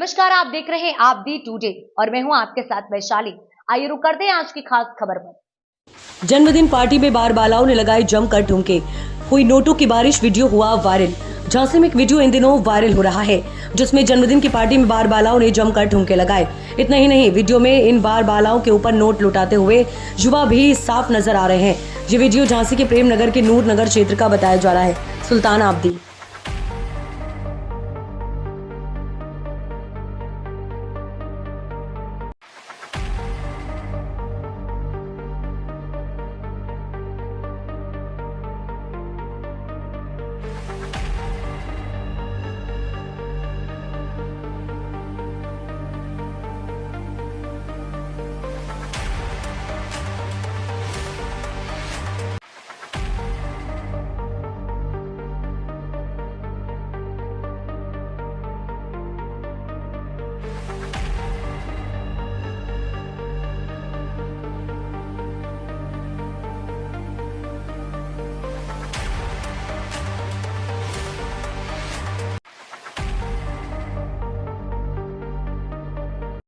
नमस्कार, आप देख रहे हैं ABDI टुडे और मैं हूं आपके साथ वैशाली। आइए रुक करते हैं आज की खास खबर पर। जन्मदिन पार्टी में बार बालाओं ने लगाए जमकर ठुमके, हुई नोटों की बारिश, वीडियो हुआ वायरल। झांसी में एक वीडियो इन दिनों वायरल हो रहा है जिसमें जन्मदिन की पार्टी में बार बालाओं ने जमकर ठुमके लगाए। इतना ही नहीं, वीडियो में इन बार बालाओं के ऊपर नोट लुटाते हुए युवा भी साफ नजर आ रहे हैं। ये वीडियो झांसी के प्रेम नगर के नूर नगर क्षेत्र का बताया जा रहा है। सुल्तान आब्दी।